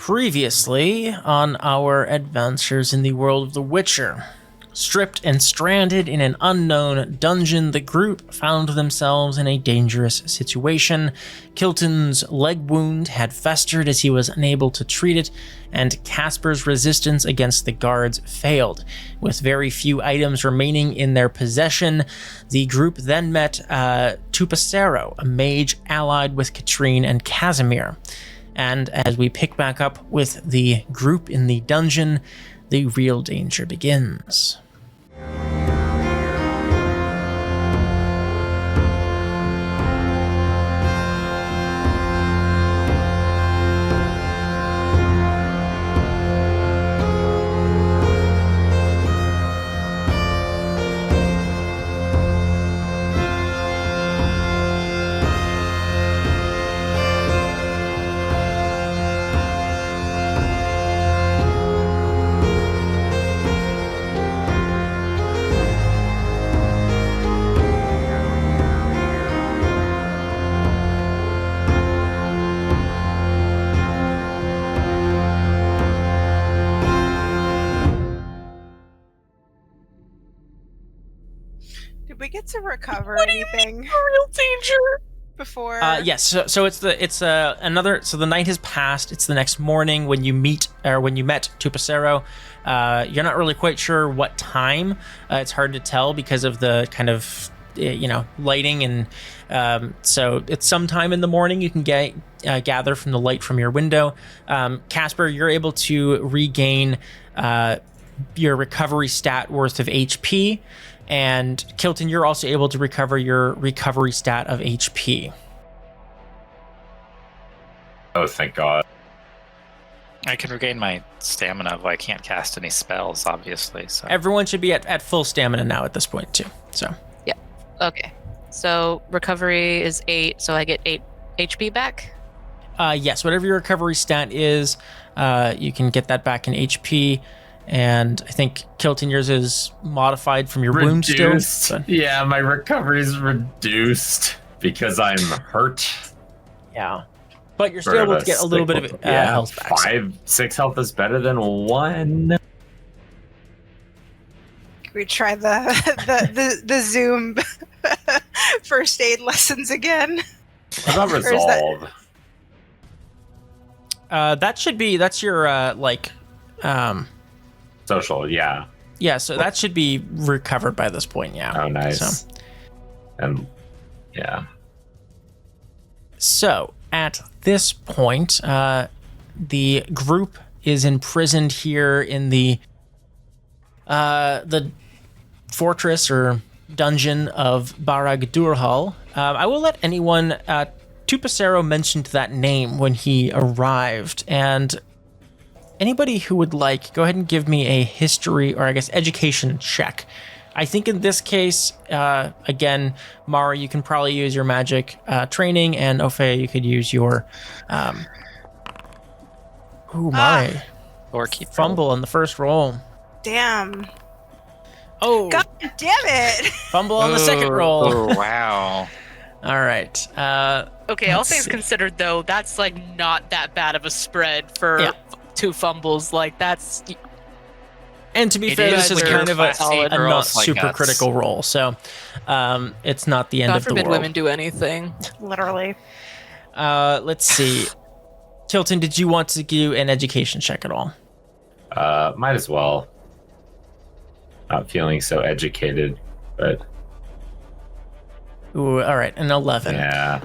Previously on our adventures in the world of The Witcher. Stripped and stranded in an unknown dungeon, the group found themselves in a dangerous situation. Kilton's leg wound had festered as he was unable to treat it, and Casper's resistance against the guards failed. With very few items remaining in their possession, the group then met Tupacero, a mage allied with Katrine and Casimir. And as we pick back up with the group in the dungeon, the real danger begins. We get to recover anything? Real danger Before? Yes. So the night has passed. It's the next morning when you met Tupacero. You're not really quite sure what time. It's hard to tell because of the kind of lighting, and so it's sometime in the morning. You can gather from the light from your window. Casper, you're able to regain your recovery stat worth of HP. And Kilton, you're also able to recover your recovery stat of HP. Oh, thank God. I can regain my stamina, but I can't cast any spells, obviously. So Everyone should be at full stamina now at this point, too. So. Yeah. Okay. So recovery is 8, so I get 8 HP back? Yes, whatever your recovery stat is, you can get that back in HP. And I think, Kilton, yours is modified from your wound still. But... Yeah, my recovery is reduced because I'm hurt. Yeah. But you're still able to get a little bit of health back. 6 health is better than 1. Can we try the Zoom first aid lessons again? What about resolve? That's your, social, yeah. Yeah, so that should be recovered by this point, yeah. Oh, nice. So, at this point, the group is imprisoned here in the fortress or dungeon of Barag Durhal. I will let anyone... Tupacero mentioned that name when he arrived, and... Anybody who would like, go ahead and give me a history, or I guess education check. I think in this case, again, Mara, you can probably use your magic training, and Opheia, you could use your... Mara. Or keep fumble on the first roll. Damn. Oh. God damn it. Fumble on the second roll. Oh, wow. All right. Okay, all things considered, though, that's not that bad of a spread for... Yeah. 2 fumbles, that's... And to be fair, this is kind of a not super critical roll, so it's not the end of the world. God forbid women do anything. Literally. Let's see. Kilton, did you want to do an education check at all? Might as well. Not feeling so educated, but... Ooh, all right, an 11. Yeah.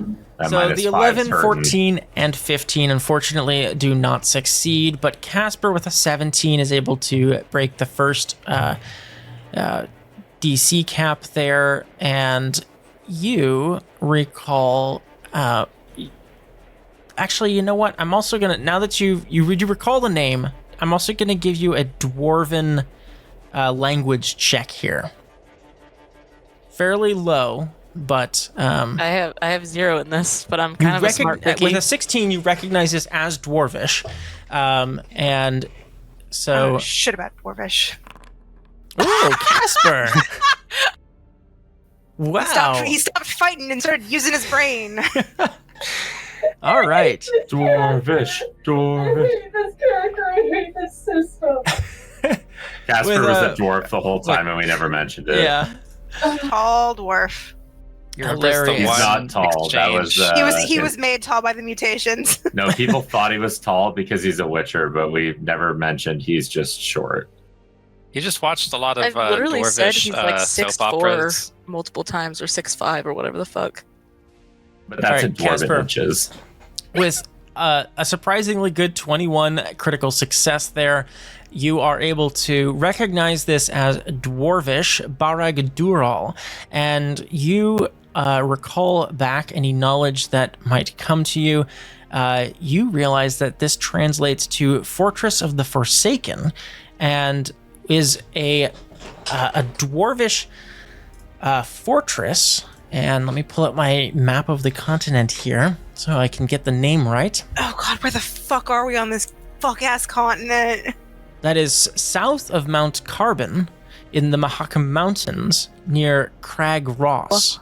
So the 11, 14, and 15, unfortunately, do not succeed, but Casper with a 17 is able to break the first DC cap there, and you recall... actually, you know what? I'm also going to... Now that you recall the name, I'm also going to give you a Dwarven language check here. Fairly low... But I have 0 in this, but I'm kind of a smart cookie. With a 16, you recognize this as Dwarvish, and so shit about Dwarvish. Ooh, Casper! Wow, he stopped fighting and started using his brain. All right, Dwarvish. Casper With, was a dwarf the whole time, and we never mentioned it. Yeah. Tall dwarf. Hilarious. He's not tall. That was He was made tall by the mutations. No, people thought he was tall because he's a Witcher, but we never mentioned he's just short. You just watched a lot of I've literally said dwarvish he's like soap 6'4" operas. multiple times, or 6'5" or whatever the fuck. But that's All right, in dwarven Casper. inches. With a surprisingly good 21 critical success there, you are able to recognize this as dwarvish Barag Durhal, and you recall back any knowledge that might come to you. You realize that this translates to Fortress of the Forsaken, and is a dwarvish fortress. And let me pull up my map of the continent here so I can get the name right. Oh god, where the fuck are we on this fuck-ass continent? That is south of Mount Carbon in the Mahakam Mountains near Crag Ross.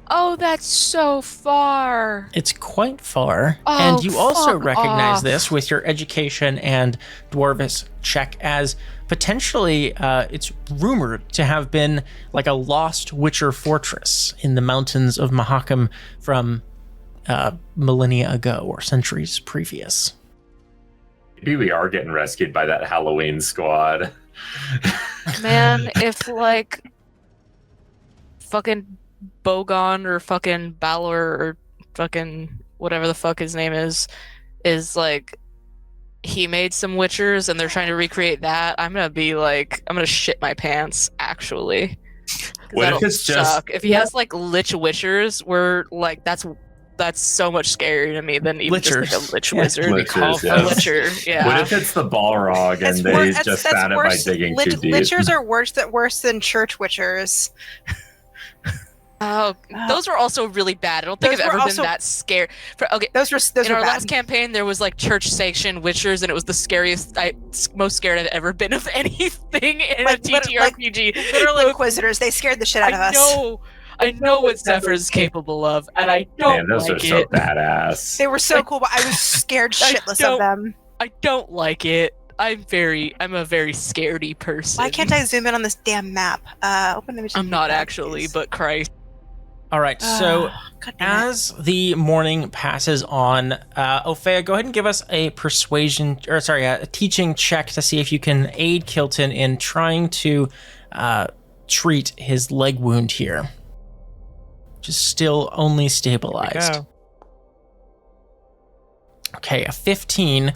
Oh, that's so far. It's quite far. Oh, And you also fuck recognize off. this with your education and dwarvish check as potentially it's rumored to have been like a lost Witcher fortress in the mountains of Mahakam from millennia ago or centuries previous. Maybe we are getting rescued by that Halloween squad. Man, if like fucking Bogon or fucking Balor or fucking whatever the fuck his name is like, he made some Witchers and they're trying to recreate that, I'm gonna shit my pants, actually. 'Cause What if that'll it's just- suck. If he has like Lich Witchers, where like that's so much scarier to me than even just like Lichers. a Lich Yeah. Wizard. Lichers, A yes. Licher, yeah. What if it's the Balrog and they just found it by digging too deep? Lichers are worse than church witchers. Oh, those were also really bad. I don't think Those I've were ever also- been that scared. Those In were our bad. last campaign, there was like church sanctioned witchers, and it was the scariest, most scared I've ever been of anything in Like, a TTRPG. Literal Inquisitors, they scared the shit out of us. I know what Zephyr's capable of, and I don't Man, those like are so it. badass. They were so cool, but I was scared shitless of them. I don't like it. I'm a very scaredy person. Why can't I zoom in on this damn map? Open image. I'm not actually, but Christ. All right, so God damn it. as the morning passes on, Opheia, go ahead and give us a a teaching check to see if you can aid Kilton in trying to treat his leg wound here. Just still only stabilized. Okay, a 15.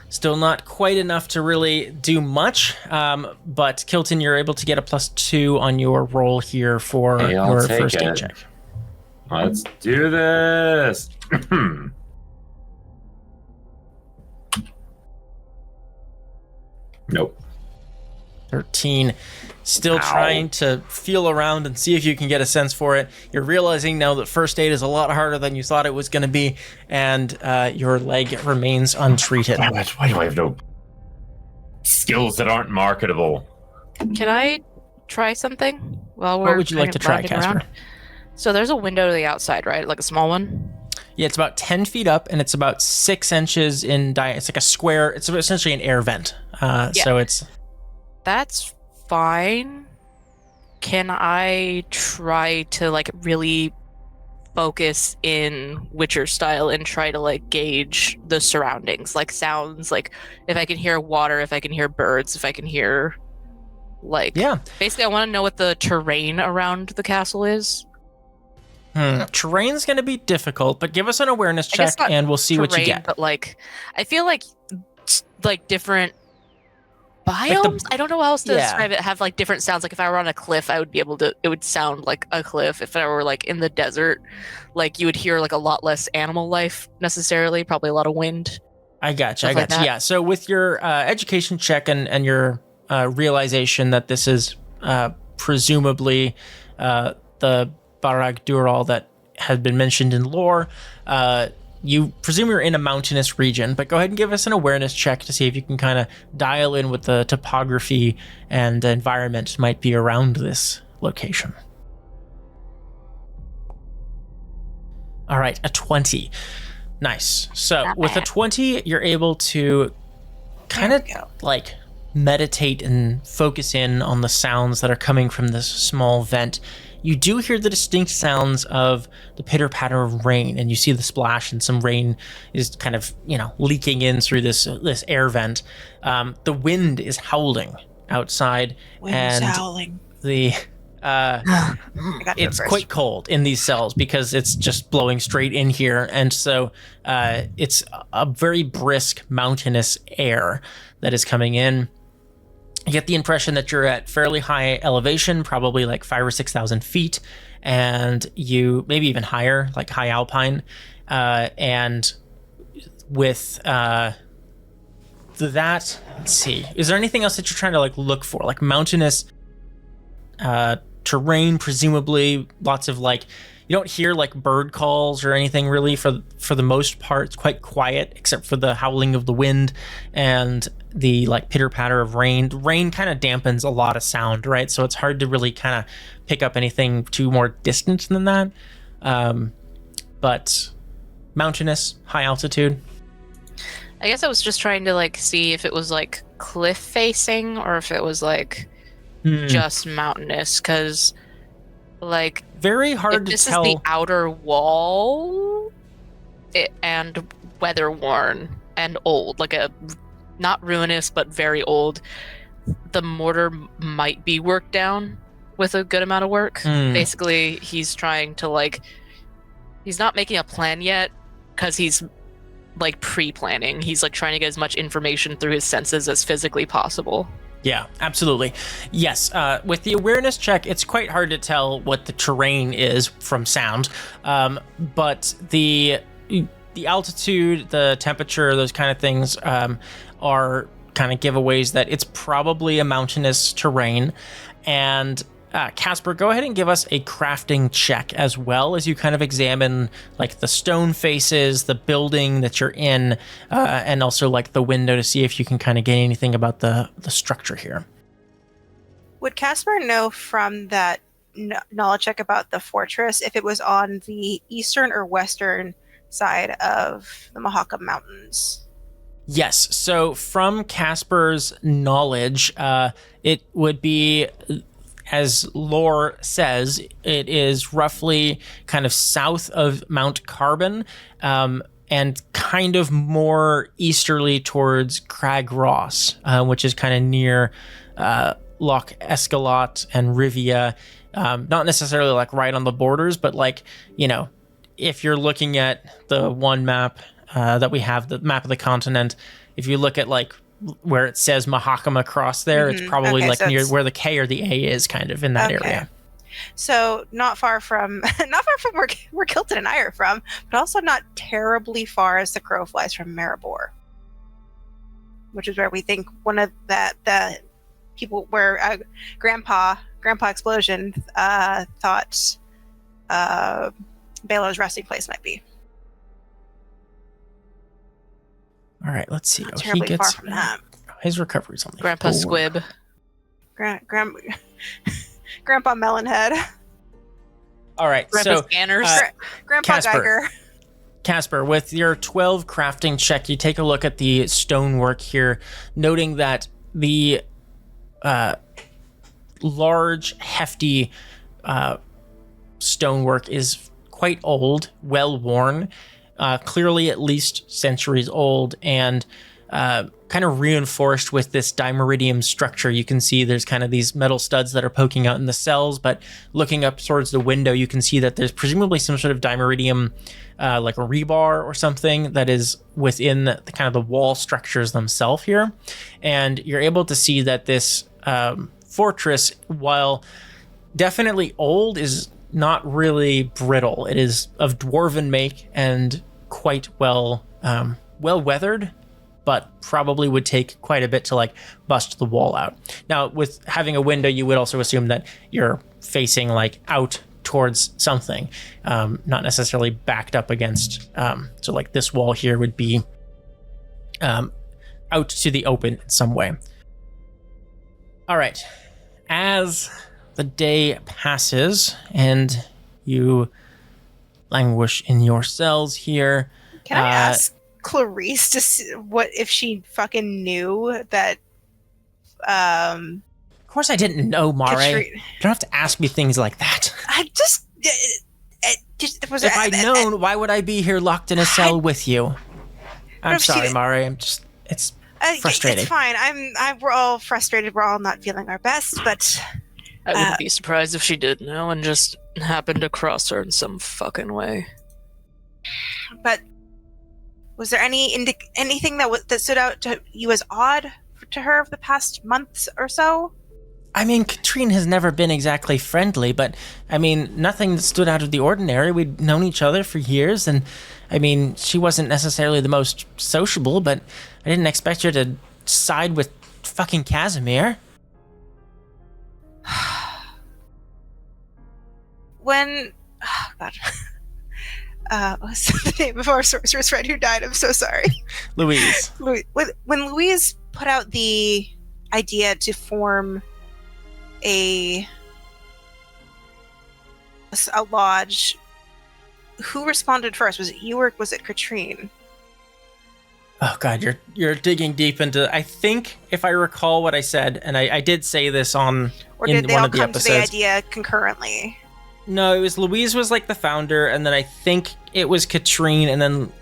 Still not quite enough to really do much, but Kilton, you're able to get a +2 on your roll here for Hey, I'll your take first aid it. check. Let's do this. Nope. 13. Still Ow. trying to feel around and see if you can get a sense for it. You're realizing now that first aid is a lot harder than you thought it was going to be, and your leg remains untreated. Why do I have no skills that aren't marketable? Can I try something while we're What would you like kind to of try, lounging Casper? around? So there's a window to the outside, right? Like a small one? Yeah, it's about 10 feet up, and it's about 6 inches in diameter. It's like a square. It's essentially an air vent. So it's... That's fine. Can I try to like really focus in Witcher style and try to like gauge the surroundings, like sounds, like if I can hear water, if I can hear birds, if I can hear like Yeah. basically I want to know what the terrain around the castle is. Terrain's going to be difficult, but give us an awareness I guess check, not and we'll see what you terrain, get. But like I feel like different biomes, I don't know how else to Yeah. describe it, have like different sounds. Like if I were on a cliff, I would be able to, it would sound like a cliff. If I were like in the desert, like you would hear like a lot less animal life necessarily, probably a lot of wind. I got you. Stuff like that. Yeah. So with your education check and your realization that this is presumably the Barag Durhal that had been mentioned in lore, you presume you're in a mountainous region, but go ahead and give us an awareness check to see if you can kind of dial in what the topography and the environment might be around this location. All right, a 20. Nice. So Not with a bad. 20, you're able to kind There of we go. like meditate and focus in on the sounds that are coming from this small vent, you do hear the distinct sounds of the pitter-patter of rain, and you see the splash, and some rain is kind of, leaking in through this air vent. The wind is howling outside, Wind's howling. It's quite cold in these cells because it's just blowing straight in here, and so it's a very brisk mountainous air that is coming in. You get the impression that you're at fairly high elevation, probably like 5,000 or 6,000 feet, and you maybe even higher, like high alpine. And with that, let's see, is there anything else that you're trying to look for, like mountainous terrain? Presumably, lots of you don't hear bird calls or anything really for the most part. It's quite quiet except for the howling of the wind and the pitter patter of rain. The rain kind of dampens a lot of sound, right? So it's hard to really kind of pick up anything too more distant than that. But mountainous, high altitude. I guess I was just trying to see if it was cliff facing or if it was just mountainous, because very hard if to this tell. is the outer wall and weather worn and old, not ruinous but very old, the mortar might be worked down with a good amount of work. Basically, he's trying to he's not making a plan yet because he's pre-planning. He's trying to get as much information through his senses as physically possible. Yeah, absolutely. Yes, with the awareness check, it's quite hard to tell what the terrain is from sound, but the altitude, the temperature, those kind of things are kind of giveaways that it's probably a mountainous terrain. And Casper, go ahead and give us a crafting check as well as you kind of examine the stone faces, the building that you're in, and also the window to see if you can kind of get anything about the structure here. Would Casper know from that knowledge check about the fortress if it was on the eastern or western side of the Mahakam Mountains? Yes. So from Casper's knowledge, it would be, as lore says, it is roughly kind of south of Mount Carbon, and kind of more easterly towards Crag Ross, which is kind of near Loch Escalot and Rivia. Not necessarily right on the borders, but if you're looking at the one map that we have, the map of the continent, if you look at where it says Mahakam across there, it's probably so near where the K or the A is, kind of in that area. So not far from where Kilton and I are from, but also not terribly far as the crow flies from Maribor, which is where we think one of the people where Grandpa Explosion thought Baylor's resting place might be. All right, let's see. Not terribly far from that. His recovery's only Grandpa 4. Squib. Grandpa Melonhead. All right, Grandpa so Scanners. Grandpa Geiger. Casper, with your 12 crafting check, you take a look at the stonework here, noting that the large, hefty stonework is quite old, well worn, clearly at least centuries old, and kind of reinforced with this dimeridium structure. You can see there's kind of these metal studs that are poking out in the cells, but looking up towards the window, you can see that there's presumably some sort of dimeridium, like a rebar or something that is within the kind of the wall structures themselves here. And you're able to see that this fortress, while definitely old, is not really brittle. It is of dwarven make and quite well weathered, but probably would take quite a bit to bust the wall out. Now, with having a window, you would also assume that you're facing out towards something, not necessarily backed up against. So this wall here would be out to the open in some way. All right. As the day passes and you languish in your cells here, can I ask Clarice to see what if she fucking knew that Of course I didn't know, Mare. Katrina. You don't have to ask me things like that. I just was If I'd known, why would I be here locked in a cell with you? I'm sorry, Mare. It's frustrating. It's fine. We're all frustrated. We're all not feeling our best, but I wouldn't be surprised if she did know and just happened to cross her in some fucking way. But was there anything that stood out to you as odd to her over the past months or so? I mean, Katrine has never been exactly friendly, but, I mean, nothing that stood out of the ordinary. We'd known each other for years, and, I mean, she wasn't necessarily the most sociable, but I didn't expect her to side with fucking Casimir. When... Oh, God. What's the name of our sorceress friend who died? I'm so sorry. Louise. When Louise put out the idea to form a lodge, who responded first? Was it you or was it Katrine? Oh God, you're digging deep into. I think if I recall what I said, and I did say this in did they one all of the come episodes. to the idea concurrently? No, it was Louise was like the founder, and then I think it was Katrine, and then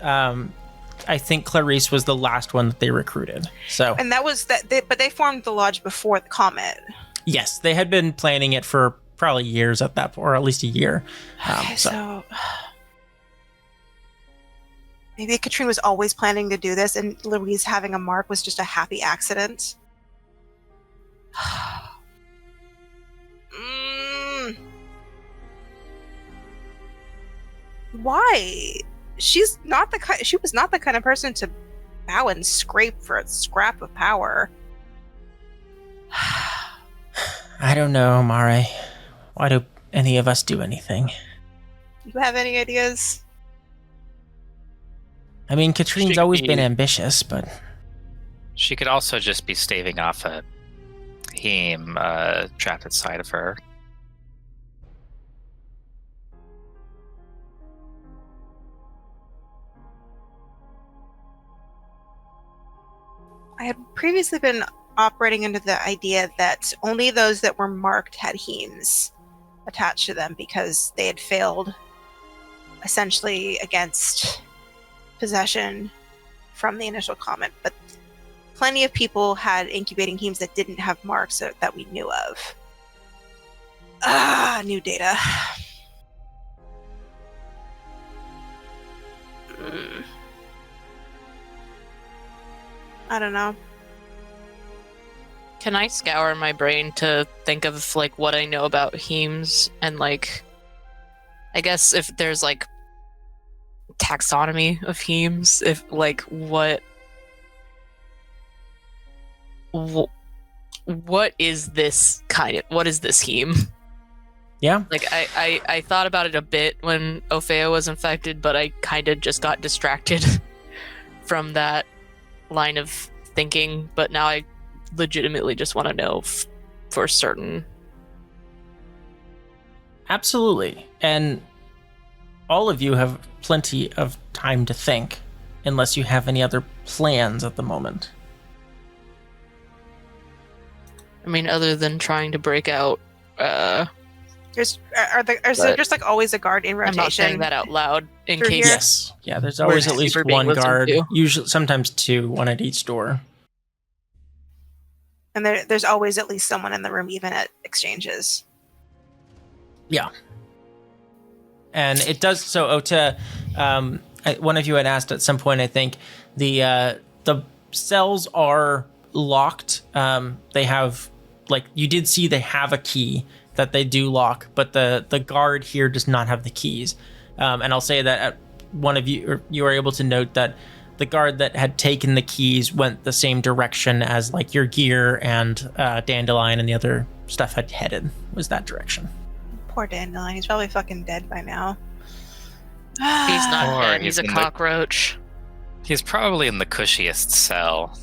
I think Clarice was the last one that they recruited. So, and that was that. But they formed the lodge before the comet. Yes, they had been planning it for probably years at that point, or at least a year. Okay, so maybe Katrine was always planning to do this, and Louise having a mark was just a happy accident. Why? She was not the kind of person to bow and scrape for a scrap of power. I don't know, Mare. Why do any of us do anything? You have any ideas? I mean, Katrine's always been ambitious, but... She could also just be staving off a heme trapped inside of her. I had previously been operating under the idea that only those that were marked had hemes attached to them because they had failed essentially against possession from the initial comet, but plenty of people had incubating hemes that didn't have marks that we knew of. New data. I don't know. Can I scour my brain to think of like what I know about hemes and like I guess if there's like taxonomy of hemes, if like what is this heme? Yeah. Like I thought about it a bit when Opheia was infected, but I kind of just got distracted from that line of thinking, but now I legitimately just want to know for certain. Absolutely. And all of you have plenty of time to think, unless you have any other plans at the moment. I mean, other than trying to break out. Is there just like always a guard in rotation? I'm not saying that out loud in Through case. here? Yes. Yeah, there's always at least Super being one listened guard. to. Usually, sometimes two, one at each door. And there's always at least someone in the room, even at exchanges. Yeah. And it does, so Ota, one of you had asked at some point, I think, the cells are locked. They have, like, you did see they have a key that they do lock, but the guard here does not have the keys. And I'll say that at one of you, or you were able to note that the guard that had taken the keys went the same direction as like your gear and Dandelion and the other stuff had headed, was that direction. Poor Dandelion, he's probably fucking dead by now. He's not Or dead, he's he's a in the- cockroach. He's probably in the cushiest cell.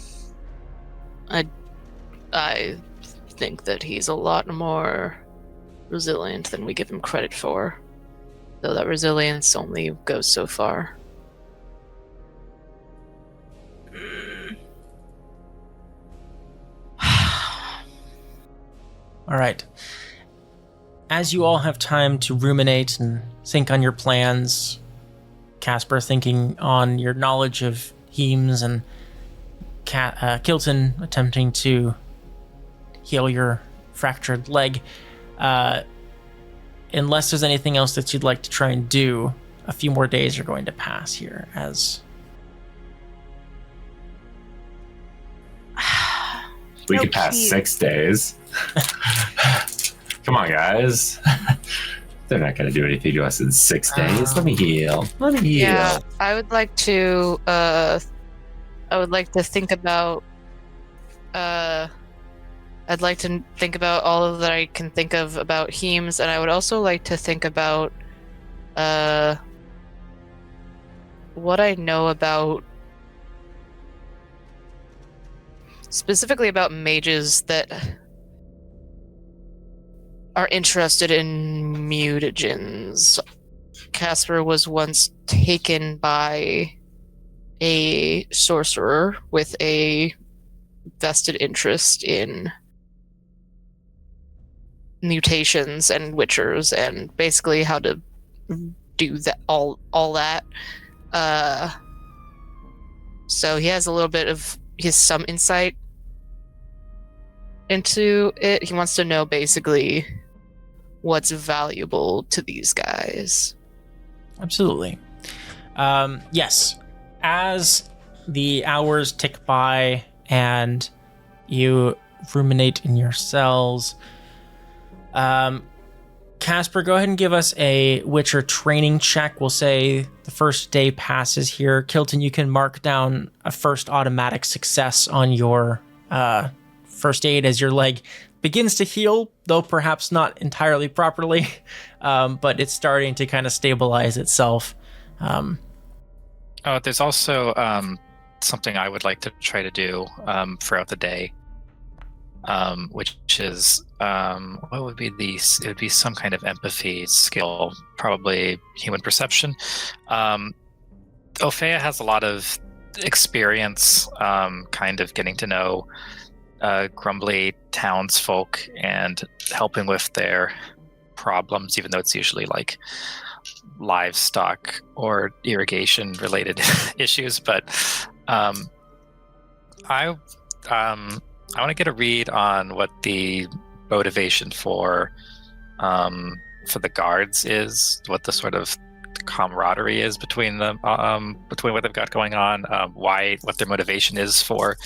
I think that he's a lot more resilient than we give him credit for. Though that resilience only goes so far. All right. As you all have time to ruminate and think on your plans, Casper thinking on your knowledge of hemes, and Kilton attempting to heal your fractured leg, unless there's anything else that you'd like to try and do, a few more days are going to pass here as... We could pass 6 days. Come on, guys. They're not going to do anything to us in 6 days. Let me heal. Yeah, I would like to think about I'd like to think about all of that I can think of about hemes, and I would also like to think about what I know about, specifically about mages that are interested in mutagens. Casper was once taken by a sorcerer with a vested interest in mutations and witchers, and basically how to do that, all that. So he has a little bit of some insight into it. He wants to know basically what's valuable to these guys. Absolutely. Yes. As the hours tick by and you ruminate in your cells, Casper, go ahead and give us a Witcher training check. We'll say the first day passes here. Kilton, you can mark down a first automatic success on your first aid as your leg begins to heal, though perhaps not entirely properly, but it's starting to kind of stabilize itself. There's also something I would like to try to do throughout the day, which is what would be it would be some kind of empathy skill, probably human perception. Opheia has a lot of experience kind of getting to know grumbly townsfolk and helping with their problems, even though it's usually like livestock or irrigation related issues. But I want to get a read on what the motivation for the guards is, what the sort of camaraderie is between them, between what they've got going on, what their motivation is for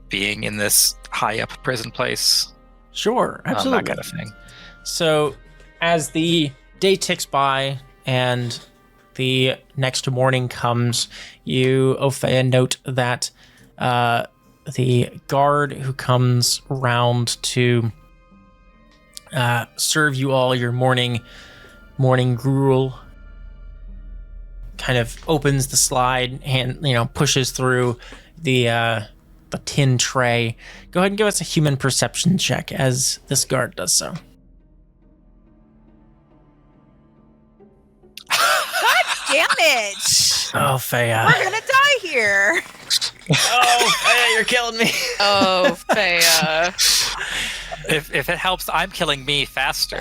being in this high up prison place. Sure, absolutely. That kind of thing. So as the day ticks by and the next morning comes, you, Opheia, note that the guard who comes round to serve you all your morning gruel kind of opens the slide and pushes through the tin tray. Go ahead and give us a human perception check as this guard does so. Damn it! Oh, Opheia. We're gonna die here. Oh, Opheia, you're killing me. Oh, Opheia. If it helps, I'm killing me faster.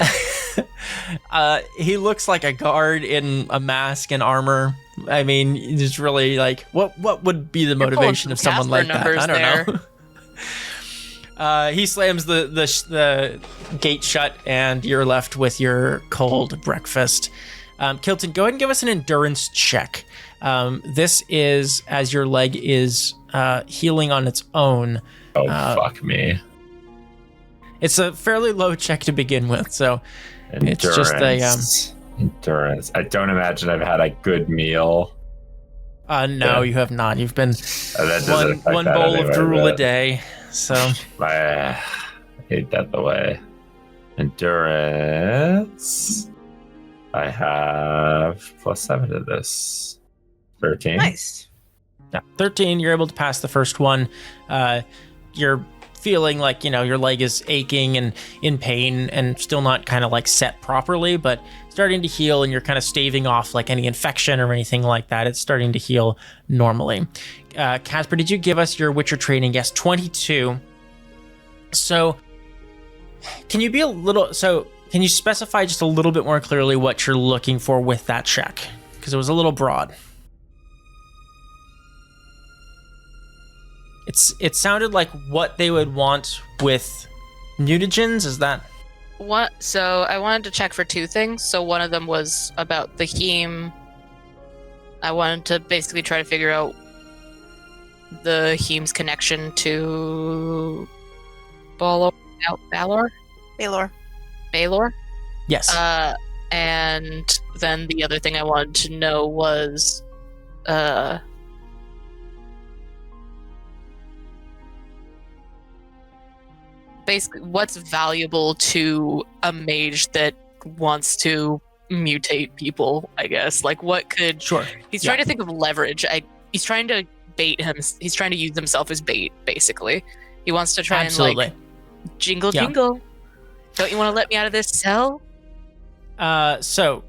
He looks like a guard in a mask and armor. I mean, it's really like, what would be the motivation of someone like that? I don't know. He slams the gate shut, and you're left with your cold breakfast. Kilton, go ahead and give us an endurance check. This is as your leg is healing on its own. Oh, fuck me. It's a fairly low check to begin with, so Endurance. it's just a... Endurance. I don't imagine I've had a good meal. No, you have not. You've been one bowl of drool a day, so... I hate that the way. Endurance... I have +7 to this. 13. Nice. Yeah, 13. You're able to pass the first one. You're feeling like, your leg is aching and in pain and still not kind of like set properly, but starting to heal, and you're kind of staving off like any infection or anything like that. It's starting to heal normally. Casper, did you give us your Witcher training? Yes, 22. So Can you be a little... So, can you specify just a little bit more clearly what you're looking for with that check? Because it was a little broad. It sounded like what they would want with mutagens, is that... What? So I wanted to check for two things. So one of them was about the heme. I wanted to basically try to figure out the heme's connection to Balor. Balor. Yes. And then the other thing I wanted to know was, basically what's valuable to a mage that wants to mutate people, I guess. Like, what could... Sure. He's trying to think of leverage. He's trying to bait him. He's trying to use himself as bait, basically. He wants to try Absolutely. and, like, jingle. Don't you want to let me out of this cell? So,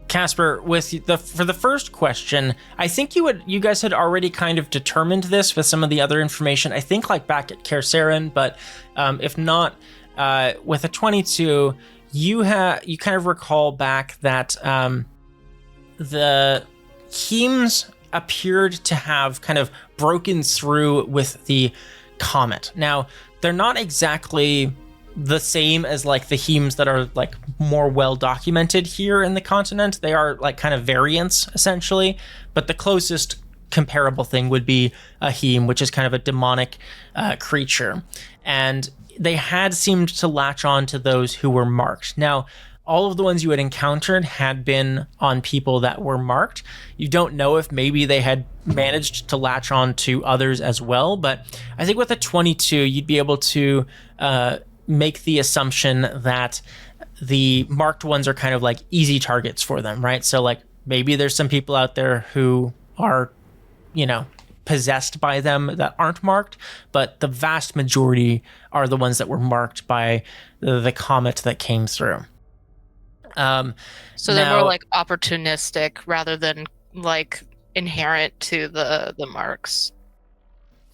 Casper, for the first question, I think you guys had already kind of determined this with some of the other information. I think like back at Kersarin, but if not, with a 22, you kind of recall back that the hemes appeared to have kind of broken through with the comet. Now, they're not exactly the same as like the hemes that are like more well documented here in the continent. They are like kind of variants essentially, but the closest comparable thing would be a heme, which is kind of a demonic creature. And they had seemed to latch on to those who were marked. Now, all of the ones you had encountered had been on people that were marked. You don't know if maybe they had managed to latch on to others as well, but I think with a 22, you'd be able to make the assumption that the marked ones are kind of like easy targets for them, right? So like maybe there's some people out there who are, possessed by them that aren't marked, but the vast majority are the ones that were marked by the comet that came through. So they're more like opportunistic rather than like inherent to the marks.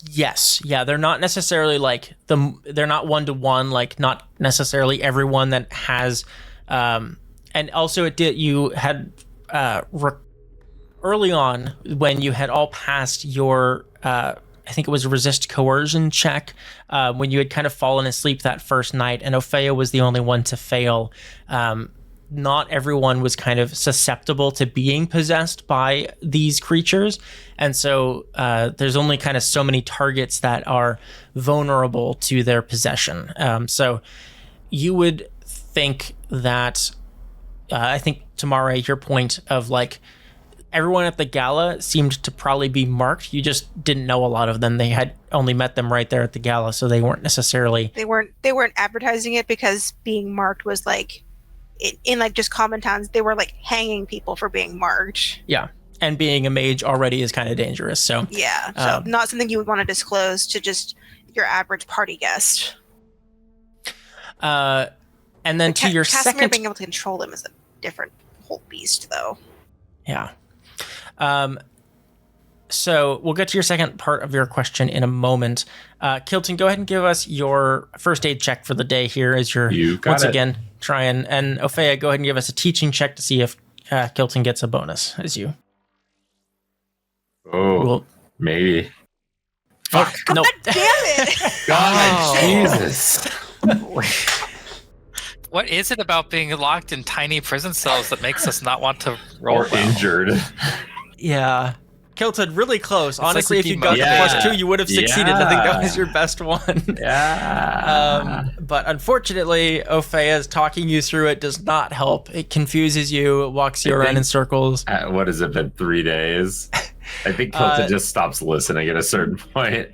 Yes. Yeah, they're not necessarily like they're not one-to-one, like not necessarily everyone that has and also you had early on when you had all passed your I think it was a resist coercion check, when you had kind of fallen asleep that first night and Opheia was the only one to fail. Not everyone was kind of susceptible to being possessed by these creatures. And so there's only kind of so many targets that are vulnerable to their possession. So you would think that, I think, Tamara, your point of like, everyone at the gala seemed to probably be marked. You just didn't know a lot of them. They had only met them right there at the gala, so they weren't necessarily... They weren't advertising it because being marked was like, in like just common towns, they were like hanging people for being marked. Yeah, and being a mage already is kind of dangerous. So yeah, so not something you would want to disclose to just your average party guest. And then to your second, being able to control them is a different whole beast, though. Yeah. So we'll get to your second part of your question in a moment. Kilton, go ahead and give us your first aid check for the day here as you're again trying. And Opheia, go ahead and give us a teaching check to see if Kilton gets a bonus as you. Maybe. Fuck. God Nope. damn it! God, Jesus. What is it about being locked in tiny prison cells that makes us not want to roll Or injured. Yeah. Kilton, really close. Honestly, like if you got the +2, you would have succeeded. I think that was your best one. Yeah. But unfortunately, Opheia's talking you through it does not help. It confuses you. It walks you around in circles. What has it been, 3 days? I think Kilton just stops listening at a certain point.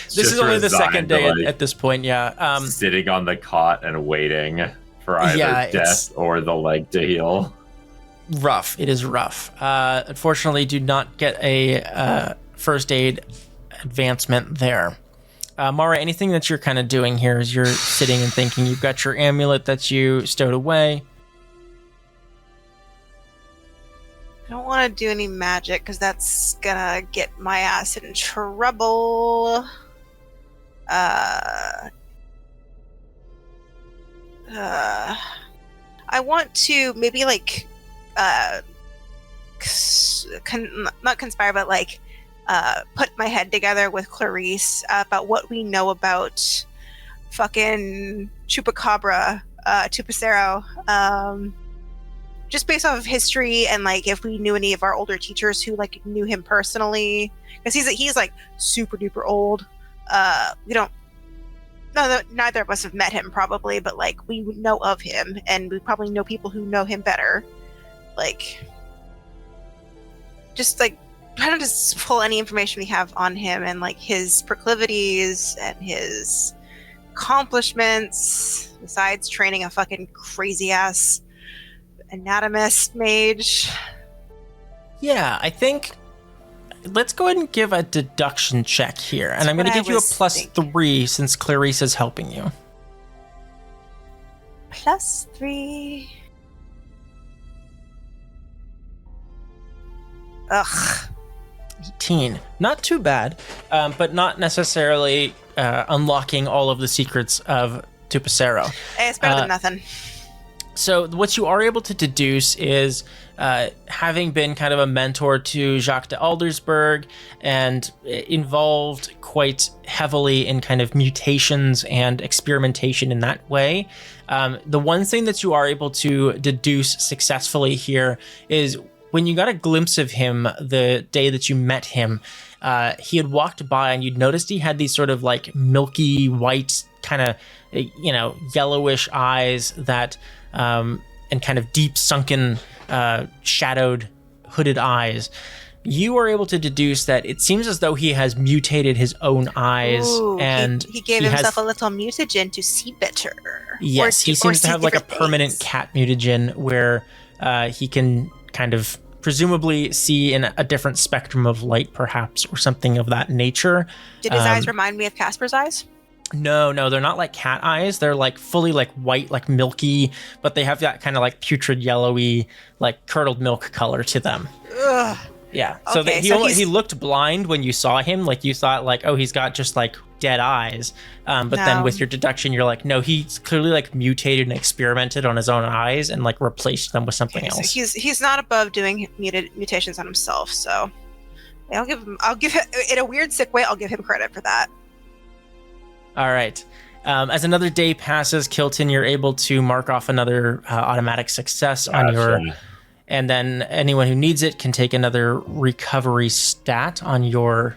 This is only the second day at this point, yeah. Sitting on the cot and waiting for either death or the leg to heal. Rough. It is rough. Unfortunately, do not get a first aid advancement there. Mara, anything that you're kind of doing here as you're sitting and thinking? You've got your amulet that you stowed away. I don't want to do any magic because that's gonna get my ass in trouble. I want to maybe like not conspire, but like put my head together with Clarice about what we know about fucking Chupacabra, Tupacero, just based off of history, and like if we knew any of our older teachers who like knew him personally, because he's like super duper old. We don't. No, neither of us have met him probably, but like we know of him, and we probably know people who know him better. Like, just like trying to just pull any information we have on him and like his proclivities and his accomplishments, besides training a fucking crazy ass anatomist mage. Yeah, I think let's go ahead and give a deduction check here. And I'm going to give you a +3 since Clarice is helping you. +3. Ugh. 18. Not too bad, but not necessarily unlocking all of the secrets of Tupacero. Hey, it's better than nothing. So what you are able to deduce is, having been kind of a mentor to Jacques de Aldersberg and involved quite heavily in kind of mutations and experimentation in that way, the one thing that you are able to deduce successfully here is when you got a glimpse of him the day that you met him, he had walked by and you'd noticed he had these sort of like milky white kind of, yellowish eyes that, and kind of deep sunken, shadowed, hooded eyes. You are able to deduce that it seems as though he has mutated his own eyes. Ooh, and he gave himself a little mutagen to see better. Yes, he seems to have like a permanent things. cat mutagen where he can kind of presumably see in a different spectrum of light, perhaps, or something of that nature. Did his eyes remind me of Casper's eyes? No, they're not like cat eyes. They're like fully like white, like milky, but they have that kind of like putrid yellowy, like curdled milk color to them. Ugh. Yeah. So Okay, he looked blind when you saw him. Like you thought like, oh, he's got just like dead eyes. But then with your deduction, you're like, no, he's clearly like mutated and experimented on his own eyes and like replaced them with something else. So he's not above doing mutations on himself. So I'll give him in a weird sick way. I'll give him credit for that. All right. As another day passes, Kilton, you're able to mark off another automatic success on your... And then anyone who needs it can take another recovery stat on your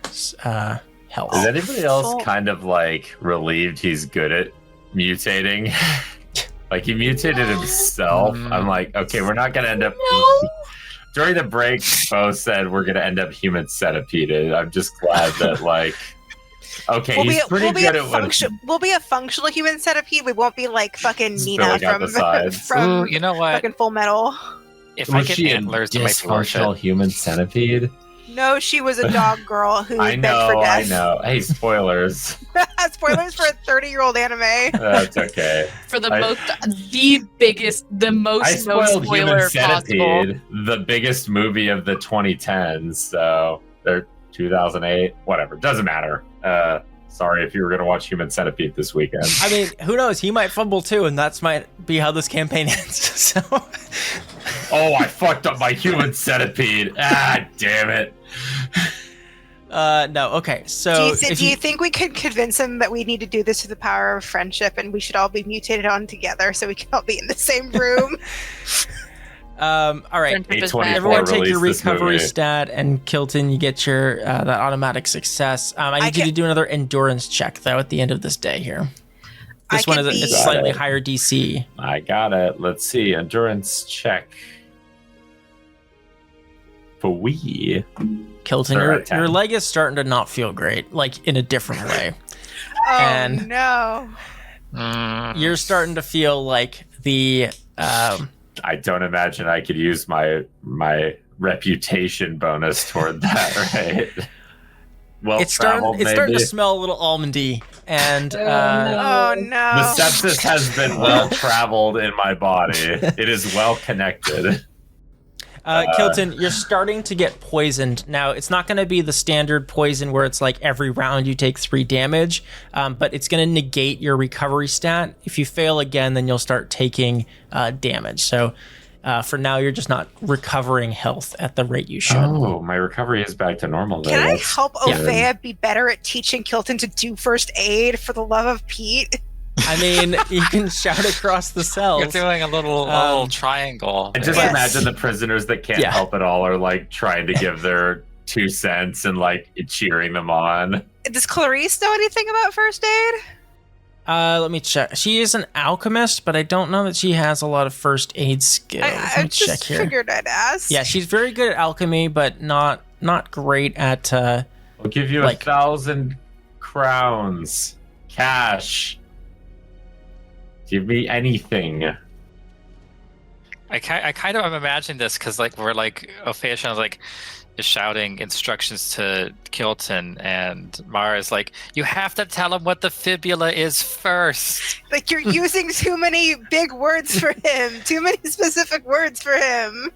health. Is anybody else kind of like relieved he's good at mutating? Like he mutated himself. I'm like, okay, we're not going to end up... No. During the break, Bo said we're going to end up human centipeded. I'm just glad that like... Okay, he's pretty good at what... We'll be a functional human centipede. We won't be like fucking Nina Spilling out the sides. from Ooh, you know what? fucking Full Metal. If I Was get she a antlers, it might be worth dysfunctional it. human centipede? No, she was a dog girl who I begged for know, death. I know. Hey, spoilers. Spoilers for a 30-year-old anime. That's okay. For the I most no spoiled Human spoiler possible. Centipede, the biggest movie of the 2010s. So, they're 2008, whatever. Doesn't matter. Sorry if you were going to watch Human Centipede this weekend. I mean, who knows? He might fumble too, and that's might be how this campaign ends. So, Oh, I fucked up my Human Centipede. Ah, damn it. no, okay. So, Do you think we could convince him that we need to do this through the power of friendship, and we should all be mutated on together so we can all be in the same room? all right. Friendship is A24 bad. Everyone take your released this recovery movie. stat, and Kilton, you get your that automatic success. I need you can- to do another endurance check though at the end of this day here. This I one could is a be- slightly Got it. higher DC. I got it. Let's see. Endurance check. For we. Kilton, They're your, at 10. your leg is starting to not feel great, like in a different way. Oh And- no! You're starting to feel like the I don't imagine I could use my reputation bonus toward that, right? Well, it's starting maybe. to smell a little almondy, and Oh The no! sepsis has been well traveled in my body. It is well connected. Kilton, you're starting to get poisoned. Now, it's not going to be the standard poison where it's like every round you take 3 damage, but it's going to negate your recovery stat. If you fail again, then you'll start taking damage. So for now, you're just not recovering health at the rate you should. Oh, my recovery is back to normal. Can I help good. Opheia be better at teaching Kilton to do first aid, for the love of Pete? I mean, you can shout across the cells. You're doing a little triangle. I just imagine the prisoners that can't help at all are like trying to give their 2 cents and like cheering them on. Does Clarice know anything about first aid? Let me check. She is an alchemist, but I don't know that she has a lot of first aid skills. I just figured I'd ask. Yeah, she's very good at alchemy, but not great at. I'll give you 1,000 crowns, cash. Give me anything. I kind of imagine this because like we're like Opheia is like is shouting instructions to Kilton, and Mara's like, "You have to tell him what the fibula is first." Like you're using too many big words for him. Too many specific words for him.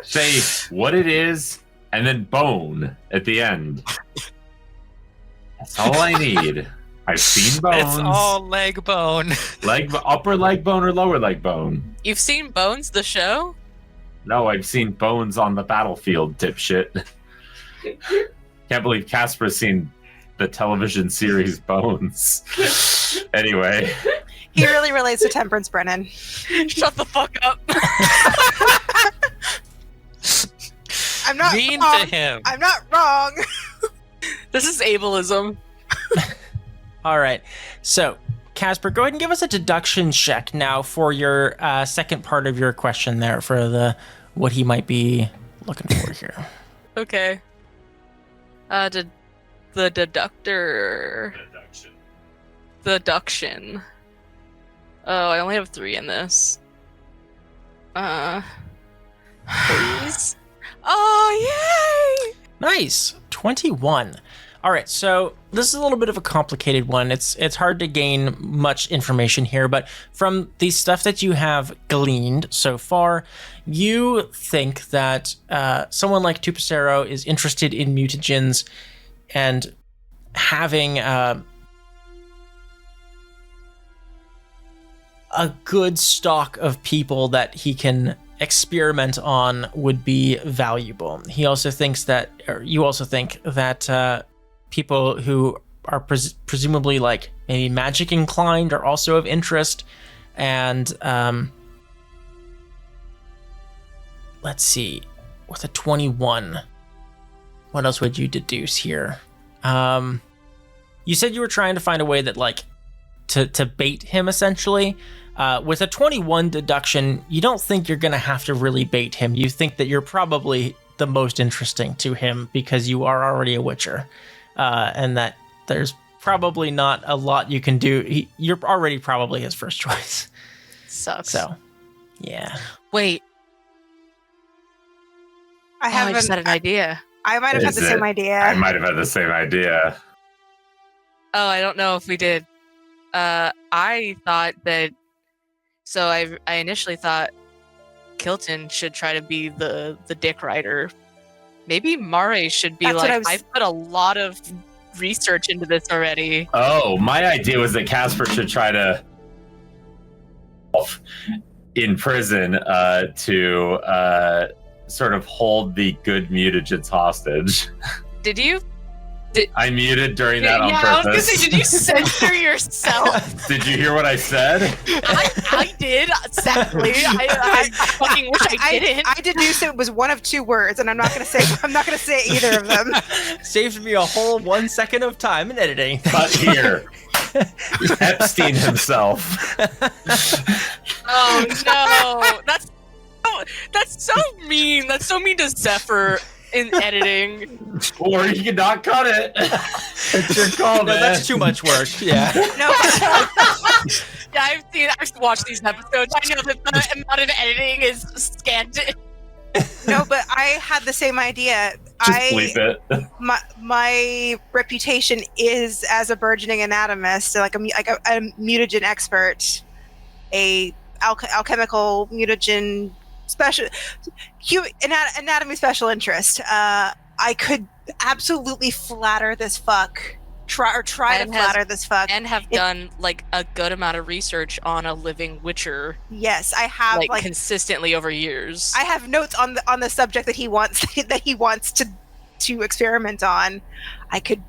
Say what it is, and then bone at the end. That's all I need. I've seen bones. It's all leg bone. Upper leg bone or lower leg bone? You've seen Bones, the show? No, I've seen bones on the battlefield, dipshit. Can't believe Casper's seen the television series Bones. Anyway. He really relates to Temperance, Brennan. Shut the fuck up. I'm not mean wrong. to him. I'm not wrong. This is ableism. All right. So, Casper, go ahead and give us a deduction check now for your second part of your question there for what he might be looking for here. Okay. The deductor. Deduction. Oh, I only have 3 in this. Please. Oh, yay! Nice. 21. All right, so this is a little bit of a complicated one. It's hard to gain much information here, but from the stuff that you have gleaned so far, you think that someone like Tupacero is interested in mutagens and having a good stock of people that he can experiment on would be valuable. He also thinks that, or you also think that people who are presumably like maybe magic inclined are also of interest. And let's see, with a 21, what else would you deduce here? You said you were trying to find a way that like to bait him essentially. With a 21 deduction, you don't think you're going to have to really bait him. You think that you're probably the most interesting to him because you are already a Witcher. And that there's probably not a lot you can do. You're already probably his first choice. Sucks. So, yeah. Wait. I just had an idea. I might have had the same idea. I might have had the same idea. Oh, I don't know if we did. I thought that. So I initially thought Kilton should try to be the dick rider. Maybe Mare should be I've put a lot of research into this already. Oh, my idea was that Casper should try to in prison to sort of hold the good mutagens hostage. Did you? I muted during that on purpose. I was gonna say, did you censor yourself? Did you hear what I said? I did, sadly. I fucking wish I didn't. I deduced it was one of 2 words, and I'm not gonna say either of them. Saved me a whole 1 second of time in editing. Cut here. Epstein himself. Oh no, that's so mean. That's so mean to Zephyr in editing. Or you can not cut it. It's your call, man. That's too much work. Yeah. No. Yeah, I've watched these episodes. I know that the amount of editing is scant. No, but I had the same idea. Just bleep it. My reputation is as a burgeoning anatomist, like a mutagen expert, a alchemical mutagen anatomy special interest. I could absolutely flatter this fuck. Try to flatter this fuck. And have done like a good amount of research on a living Witcher. Yes, I have like consistently over years. I have notes on the subject that he wants to experiment on. I could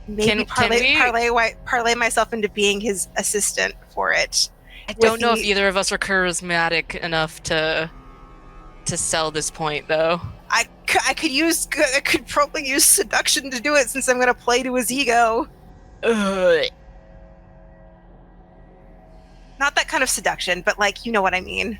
maybe parlay myself into being his assistant for it. I don't know if either of us are charismatic enough to sell this point, though. I could probably use seduction to do it, since I'm going to play to his ego. Not that kind of seduction, but like, you know what I mean.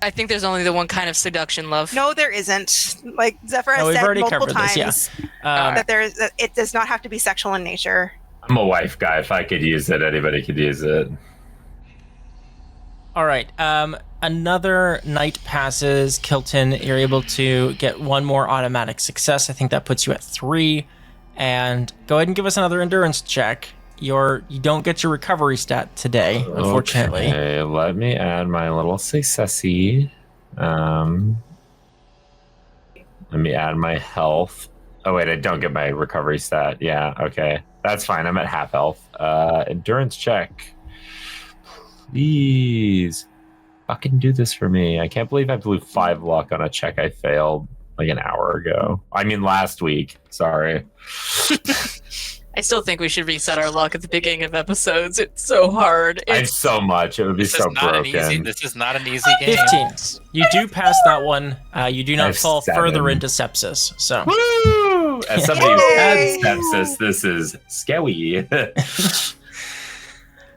I think there's only the one kind of seduction, love. No, there isn't. Like Zephyr has said multiple times, that it does not have to be sexual in nature. I'm a wife guy. If I could use it, anybody could use it. All right. Another night passes. Kilton, you're able to get one more automatic success. I think that puts you at 3. And go ahead and give us another endurance check. You don't get your recovery stat today, unfortunately. Okay, let me add my little successy. Let me add my health. Oh wait, I don't get my recovery stat. Yeah, okay. That's fine. I'm at half health. Endurance check. Please. Fucking do this for me. I can't believe I blew 5 luck on a check I failed like an hour ago. I mean last week. Sorry. I still think we should reset our luck at the beginning of episodes. It's so hard. It's so much. It would be so broken. This is not an easy game. 15. You do pass that one. You do not fall 7. Further into sepsis. So. Woo! As somebody who had sepsis, this is scary.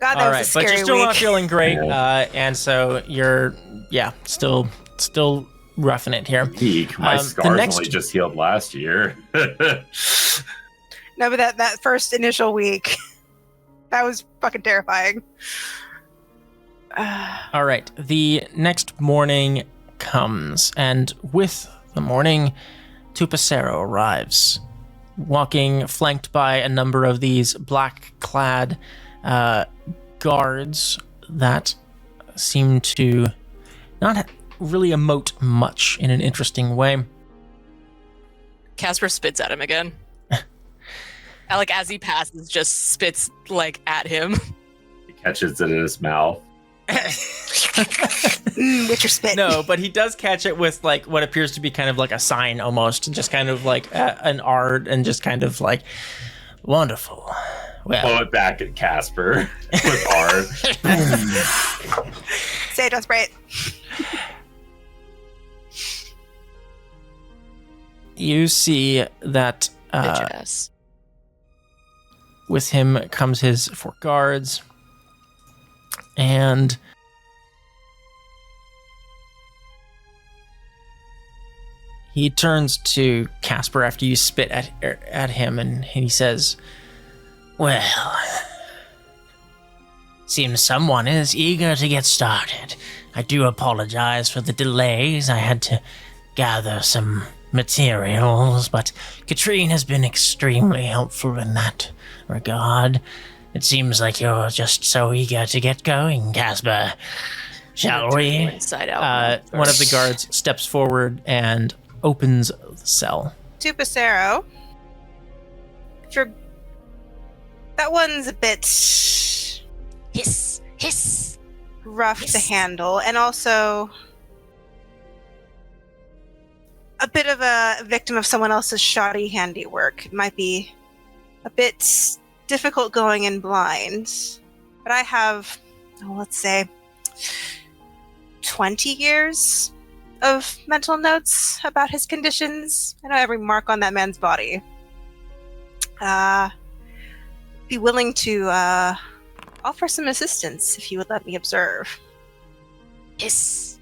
God, that all was right, a scary but you're still week. not feeling great, and so you're still roughing it here. Peak. My scars only just healed last year. No, but that first initial week, that was fucking terrifying. All right, the next morning comes, and with the morning, Tupacero arrives, walking flanked by a number of these black-clad guards that seem to not really emote much in an interesting way. Casper spits at him again. Like as he passes, just spits like at him. He catches it in his mouth. Witcher spit. No, but he does catch it with like what appears to be kind of like a sign almost, just kind of like an art, and just kind of like wonderful. Well, blow it back at Casper with art. Say it, don't spray it. You see that with him comes his 4 guards, and he turns to Casper after you spit at him, and he says, "Well, seems someone is eager to get started. I do apologize for the delays. I had to gather some materials, but Katrine has been extremely helpful in that regard. It seems like you're just so eager to get going, Casper. Shall we?" Inside out. One of the guards steps forward and opens the cell. Tupacero, that one's a bit hiss rough to handle, and also a bit of a victim of someone else's shoddy handiwork. It might be a bit difficult going in blind, but I have, let's say, 20 years of mental notes about his conditions. I know every mark on that man's body. Be willing to offer some assistance if you would let me observe. Yes.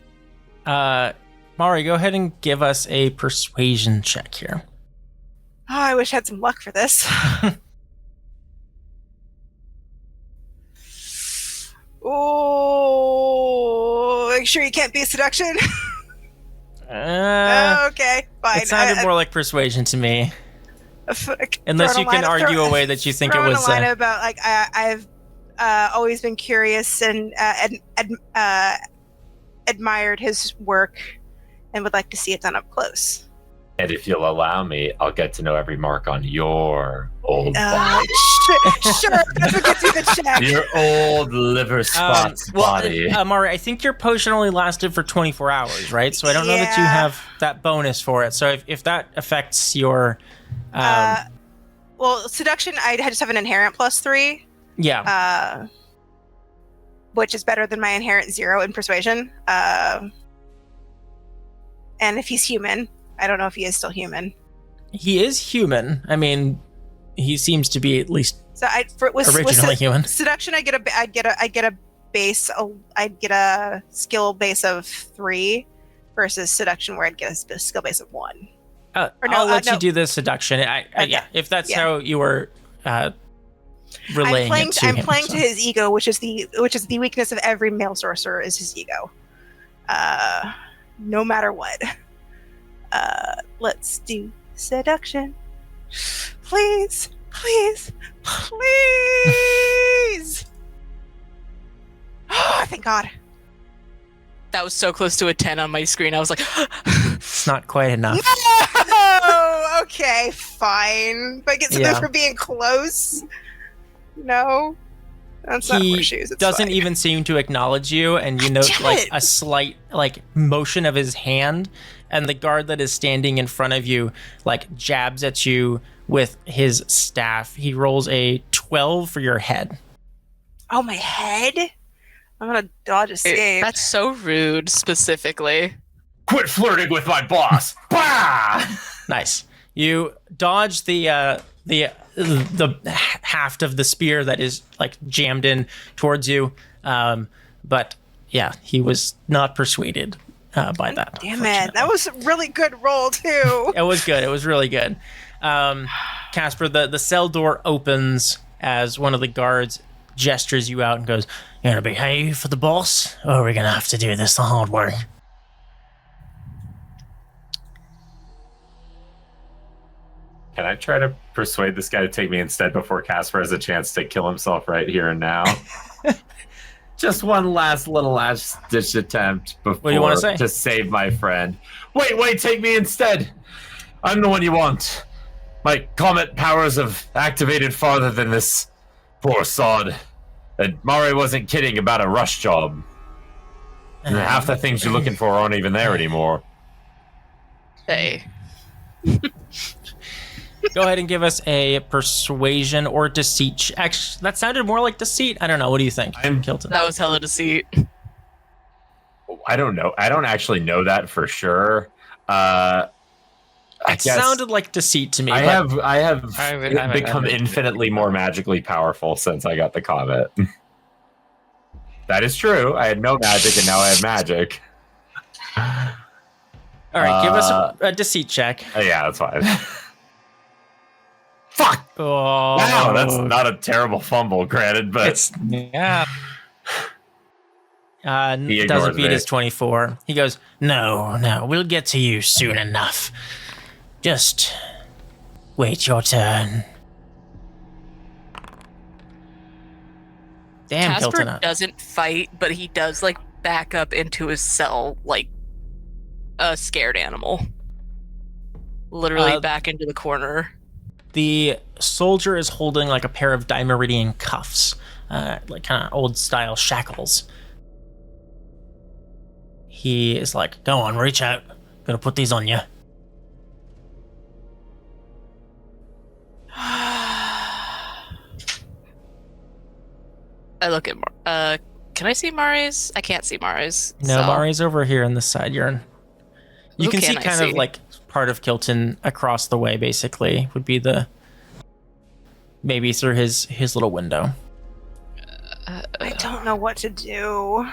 Mari, go ahead and give us a persuasion check here. Oh, I wish I had some luck for this. Oh, make sure you can't be seduction. Okay, fine. It sounded more like persuasion to me. Unless you can argue away that you think it was a line about like admired his work and would like to see it done up close. And if you'll allow me, I'll get to know every mark on your old body. Sure, that's what gets you the check. Your old liver spots body. Mari, I think your potion only lasted for 24 hours, right? So I don't know that you have that bonus for it. So if that affects your... well, seduction, I just have an inherent +3. Yeah. Which is better than my inherent 0 in persuasion. And if he's human... I don't know if he is still human. He is human. I mean, he seems to be at least originally human. Seduction, I get a skill base of 3 versus seduction where I'd get a skill base of 1. I'll let you do the seduction. Yeah, if that's how you were relaying it to him. I'm playing to his ego, which is the weakness of every male sorcerer is his ego. No matter what. Let's do seduction. Please. Oh, thank God. That was so close to a 10 on my screen. I was like, it's not quite enough. No! Okay, fine. But I get something for being close. No. That's not horseshoes. It's doesn't fine. even seem to acknowledge you, and you note like a slight like motion of his hand, and the guard that is standing in front of you like jabs at you with his staff. He rolls a 12 for your head. Oh, my head? I'm gonna dodge a save. That's so rude, specifically. Quit flirting with my boss. Bah! Nice. You dodge the haft of the spear that is like jammed in towards you, but yeah, he was not persuaded by that. Damn it, that was a really good roll too. It was good. It was really good. Casper, the cell door opens as one of the guards gestures you out and goes, "You gonna behave for the boss, or are we gonna have to do this the hard way?" Can I try to persuade this guy to take me instead before Casper has a chance to kill himself right here and now? Just one last ditch attempt before What do you want to say? To save my friend. Wait, take me instead. I'm the one you want. My comet powers have activated farther than this poor sod. And Mari wasn't kidding about a rush job. And half the things you're looking for aren't even there anymore. Hey. Go ahead and give us a persuasion or deceit. Actually, that sounded more like deceit. I don't know. What do you think, Kilton? That was hella deceit. I don't know. I don't actually know that for sure. It sounded like deceit to me. I have become infinitely more magically powerful since I got the comet. That is true. I had no magic, and now I have magic. All right, give us a deceit check. Yeah, that's fine. Fuck! Oh. Wow, that's not a terrible fumble, granted, but it's he doesn't beat me. his 24. He goes, No, we'll get to you soon enough. Just wait your turn. Damn, Casper Kilton. doesn't fight, but he does like back up into his cell like a scared animal. Literally back into the corner. The soldier is holding like a pair of dimeridian cuffs, like kind of old style shackles. He is like, "Go on, reach out. Gonna put these on you." I look at can I see Mari's? I can't see Mari's. No, Mari's over here on the side. You Who can see I kind of like part of Kilton across the way, basically, would be maybe through his little window. I don't know what to do.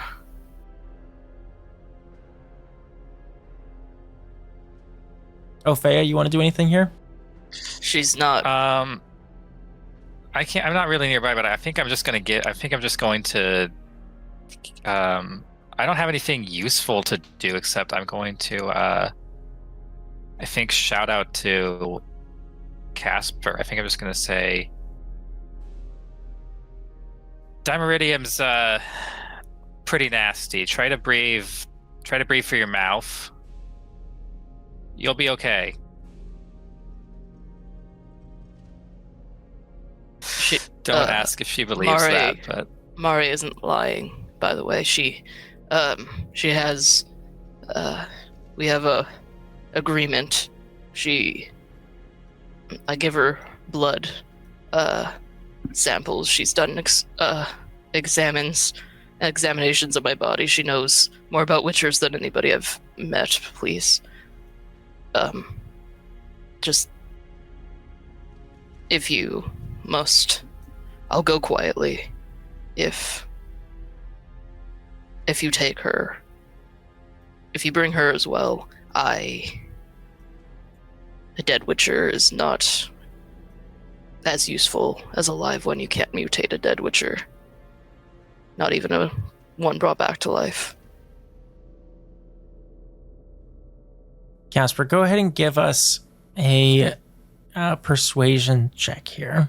Opheia, you want to do anything here? She's not. I can't. I'm not really nearby, but I think I'm just going to. I don't have anything useful to do except I'm going to. I think shout out to Casper. I think I'm just going to say, Dimeridium's pretty nasty. Try to breathe Try to breathe through your mouth. You'll be okay. Don't ask if she believes that, but Mari isn't lying, by the way. She has, we have a agreement. I give her blood, samples. She's done examinations of my body. She knows more about witchers than anybody I've met. Please, just if you must, I'll go quietly. If you take her, if you bring her as well, a dead witcher is not as useful as a live one. You can't mutate a dead witcher. Not even one brought back to life. Casper, go ahead and give us a persuasion check here.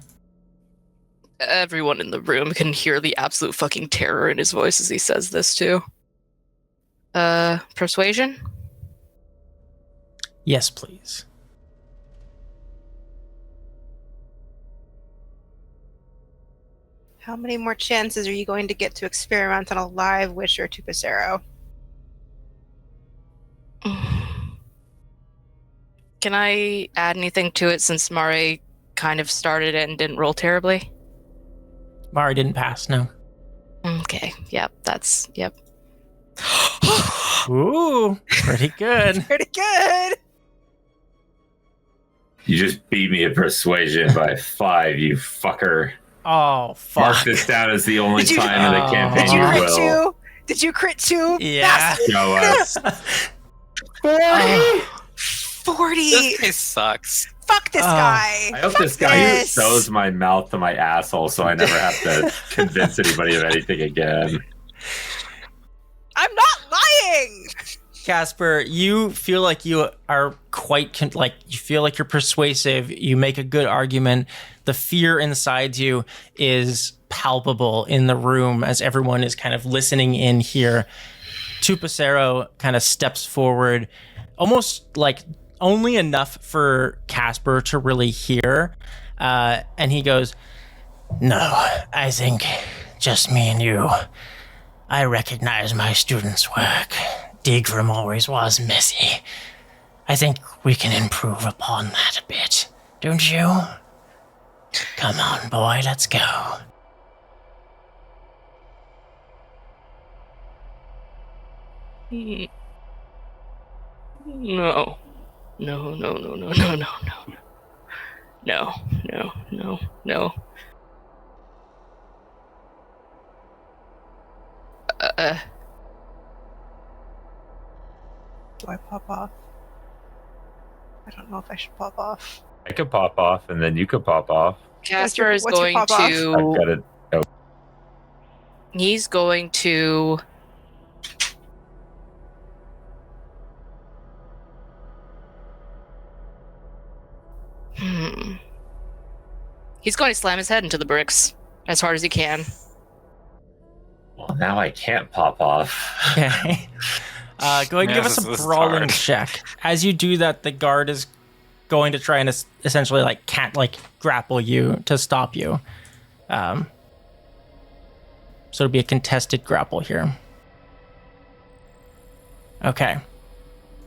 Everyone in the room can hear the absolute fucking terror in his voice as he says this too. Persuasion? Yes, please. How many more chances are you going to get to experiment on a live witcher to Pacero? Can I add anything to it since Mari kind of started it and didn't roll terribly? Mari didn't pass, no. Okay, yep. Ooh, pretty good. Pretty good. You just beat me at persuasion by 5, you fucker. Oh, fuck. Mark this down as the only time in the Oh. campaign Did you you crit will. two? Did you crit two? Yeah. Show us. 40. this case sucks. Fuck this guy. I hope Fuck this guy this. sews my mouth to my asshole so I never have to convince anybody of anything again. I'm not lying. Casper, you feel like you are quite, you feel like you're persuasive. You make a good argument. The fear inside you is palpable in the room as everyone is kind of listening in here. Tupacero kind of steps forward, almost like only enough for Casper to really hear. And he goes, "No, I think just me and you. I recognize my students' work. Digrim always was messy. I think we can improve upon that a bit. Don't you? Come on, boy, let's go." No. No. Do I pop off? I don't know if I should pop off. I could pop off, and then you could pop off. Casper is what's your going pop off? I've to. got it. Oh, He's going to. He's going to slam his head into the bricks as hard as he can. well, now I can't pop off. Okay. Go ahead and give us This a is brawling hard. check. As you do that, the guard is going to try and essentially grapple you to stop you. So it'll be a contested grapple here. Okay.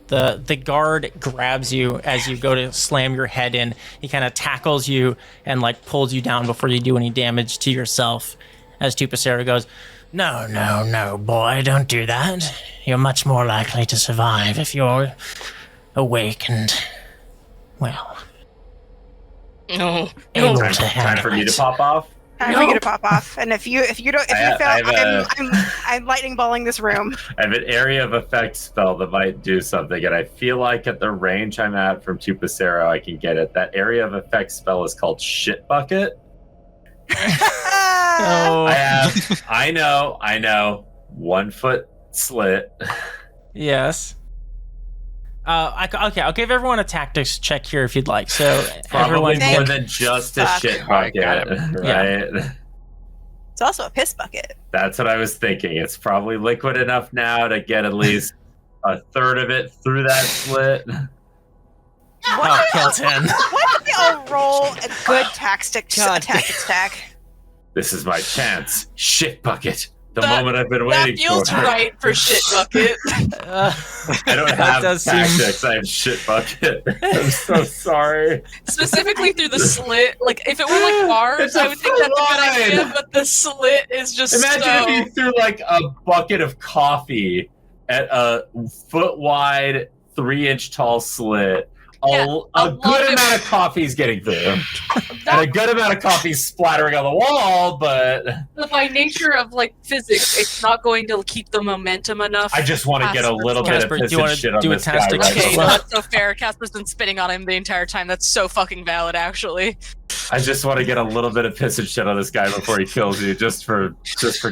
The guard grabs you as you go to slam your head in. He kind of tackles you and pulls you down before you do any damage to yourself. As Tupacero goes, No, boy, don't do that. You're much more likely to survive if you're awake and, well, No. able No. to Time handle for me to it. pop off? Time for you to pop off. And if you fail, I have I'm lightning balling this room. I have an area of effect spell that might do something, and I feel like at the range I'm at from Tupacero, I can get it. That area of effect spell is called Shit Bucket. Oh, I know. 1 foot slit. yes. Okay, I'll give everyone a tactics check here if you'd like. So Probably everyone, more than just a Fuck. shit I got bucket, it. right? It's also a piss bucket. That's what I was thinking. It's probably liquid enough now to get at least a third of it through that slit. Oh, Kilton. Why don't we all roll a good tactic God attack stack? This is my chance. Shit bucket. The That- moment I've been That waiting feels for. right for shit bucket. Uh, I don't That have does seem- tactics. I have shit bucket. I'm so sorry. Specifically through the slit. Like, if it were like bars, It's a I would think that's a good fine idea, line. but the slit is just Imagine so... if you threw like a bucket of coffee at a foot wide, 3-inch tall slit. Yeah, A a good lot of- amount of coffee is getting through. And a good amount of coffee is splattering on the wall, but By nature of, like, physics, it's not going to keep the momentum enough. I just want to get a little bit of Casper, do piss you and wanna shit on do a this guy tactics right Okay, roll? now. that's so fair. Casper's been spitting on him the entire time. That's so fucking valid, actually. I just want to get a little bit of piss and shit on this guy before he kills you, just for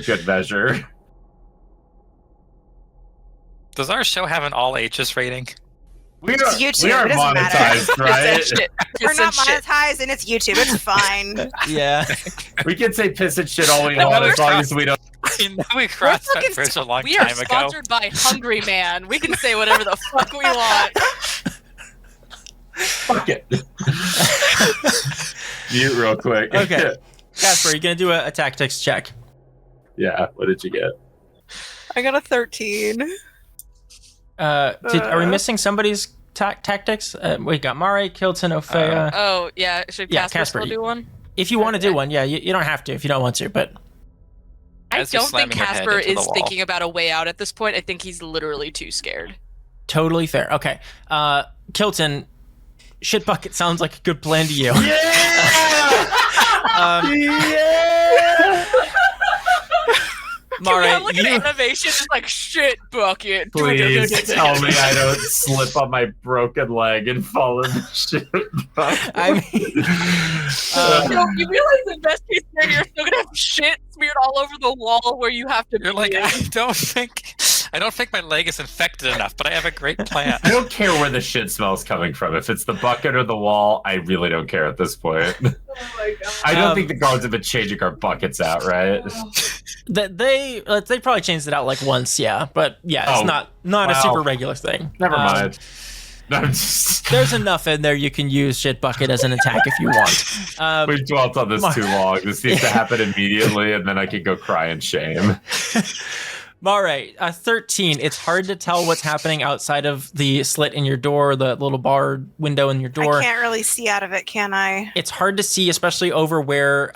good measure. Does our show have an all ages rating? We It's YouTube, we are it doesn't matter. monetized, right? Shit. We're Piss not and shit. monetized, and it's YouTube. It's fine. yeah. We can say piss and shit all we No, want we're as long as we don't. I know we crossed that fucking bridge a long We are time ago. sponsored by Hungry Man. We can say whatever the fuck we want. Fuck it. Mute real quick. Okay. Casper, you gonna do a tactics check? Yeah. What did you get? I got a 13. Are we missing somebody's tactics? We got Mare, Kilton, Opheia. Oh, yeah. Should Yeah, Casper Casper, still do one? If you want to do okay. one, yeah, you don't have to if you don't want to, but I As you're don't think slamming your head Casper into the is wall. thinking about a way out at this point. I think he's literally too scared. totally fair. Okay. Kilton, shit bucket sounds like a good plan to you. Yeah! Um, Can we have Mare, like you, an innovation? Just like shit bucket. Please tell me I don't slip on my broken leg and fall in the shit bucket. I mean, No, you realize the best case scenario, you're still gonna have shit smeared all over the wall where you have to You're like, be. I don't think my leg is infected enough, but I have a great plan. I don't care where the shit smell's coming from. If it's the bucket or the wall, I really don't care at this point. Oh my god. I don't think the guards have been changing our buckets out, right? they probably changed it out like once, yeah, but yeah, it's Oh, not a well, super regular thing. Never mind. No, I'm just, There's enough in there you can use shit bucket as an attack if you want. we've dwelt on this too long. This needs to happen immediately, and then I can go cry in shame. Mare, 13. It's hard to tell what's happening outside of the slit in your door, the little bar window in your door. I can't really see out of it, can I? It's hard to see, especially over where